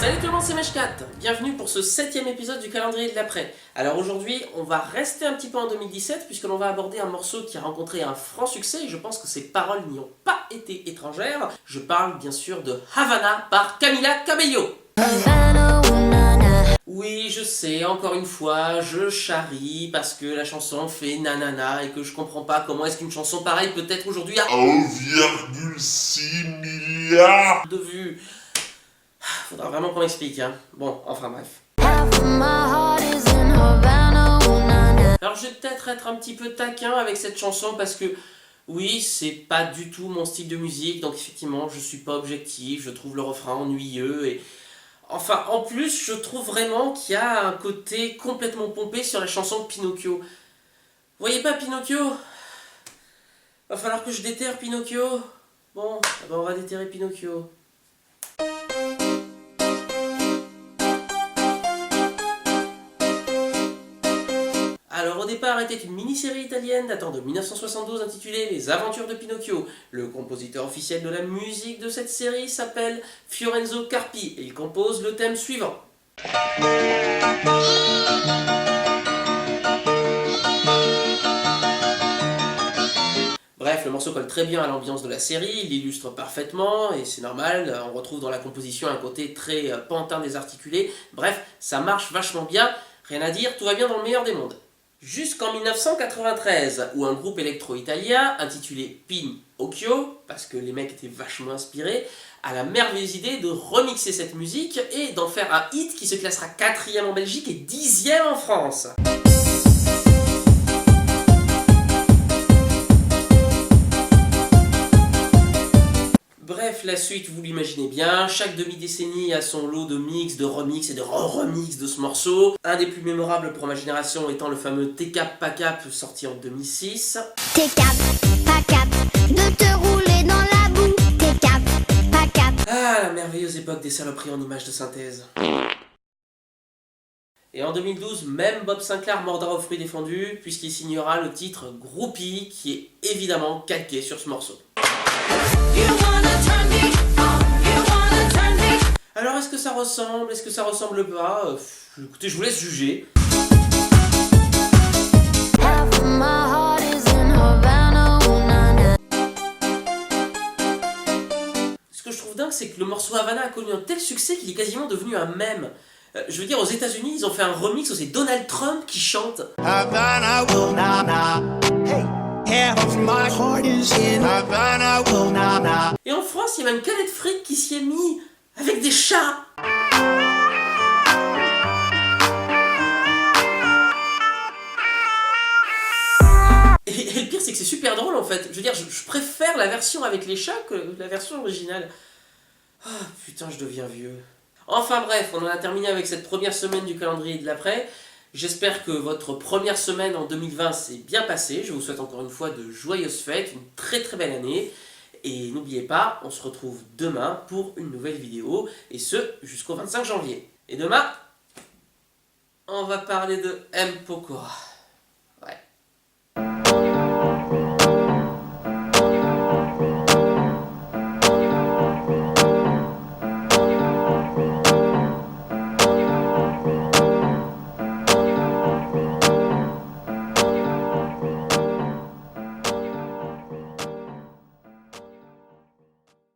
Salut tout le monde, c'est Meshkat. Bienvenue pour ce 7e épisode du calendrier de l'après. Alors aujourd'hui, on va rester un petit peu en 2017 puisque l'on va aborder un morceau qui a rencontré un franc succès et je pense que ses paroles n'y ont pas été étrangères. Je parle bien sûr de Havana par Camila Cabello. Oui, je sais, encore une fois, je charrie parce que la chanson fait nanana et que je comprends pas comment est-ce qu'une chanson pareille peut être aujourd'hui à 1,6 milliard de vues. Faudra vraiment qu'on m'explique, hein. Bon, enfin bref. Alors je vais peut-être être un petit peu taquin avec cette chanson parce que oui, c'est pas du tout mon style de musique, donc effectivement je suis pas objectif, je trouve le refrain ennuyeux et... Enfin, en plus, je trouve vraiment qu'il y a un côté complètement pompé sur la chanson de Pinocchio. Vous voyez pas Pinocchio? Va falloir que je déterre Pinocchio. Bon, on va déterrer Pinocchio. Alors au départ était une mini-série italienne datant de 1972 intitulée Les Aventures de Pinocchio. Le compositeur officiel de la musique de cette série s'appelle Fiorenzo Carpi et il compose le thème suivant. Bref, le morceau colle très bien à l'ambiance de la série, il l'illustre parfaitement, et c'est normal, on retrouve dans la composition un côté très pantin désarticulé. Bref, ça marche vachement bien, rien à dire, tout va bien dans le meilleur des mondes. Jusqu'en 1993, où un groupe électro-italien, intitulé Pin-Occhio, parce que les mecs étaient vachement inspirés, a la merveilleuse idée de remixer cette musique et d'en faire un hit qui se classera 4e en Belgique et 10e en France. Bref, la suite, vous l'imaginez bien, chaque demi-décennie a son lot de mix, de remix et de re-remix de ce morceau. Un des plus mémorables pour ma génération étant le fameux T-Cap Pacap sorti en 2006. T-Cap Pacap, de te rouler dans la boue. T-Cap Pacap. Ah, la merveilleuse époque des saloperies en images de synthèse. Et en 2012, même Bob Sinclair mordra aux fruits défendus, puisqu'il signera le titre Groupie, qui est évidemment calqué sur ce morceau. Alors est-ce que ça ressemble? Est-ce que ça ressemble pas? Écoutez, je vous laisse juger. Ce que je trouve dingue, c'est que le morceau Havana a connu un tel succès qu'il est quasiment devenu un mème. Je veux dire, aux États-Unis, ils ont fait un remix où c'est Donald Trump qui chante. Havana will na na. Hey. Half of my heart is in Havana will na na. Et en France, il y a même Khaled Frick qui s'y est mis avec des chats. Et le pire, c'est que c'est super drôle en fait. Je veux dire, je préfère la version avec les chats que la version originale. Ah putain, je deviens vieux. Enfin bref, on en a terminé avec cette première semaine du calendrier de l'après. J'espère que votre première semaine en 2020 s'est bien passée. Je vous souhaite encore une fois de joyeuses fêtes, une très très belle année. Et n'oubliez pas, on se retrouve demain pour une nouvelle vidéo, et ce jusqu'au 25 janvier. Et demain, on va parler de M. Pokora.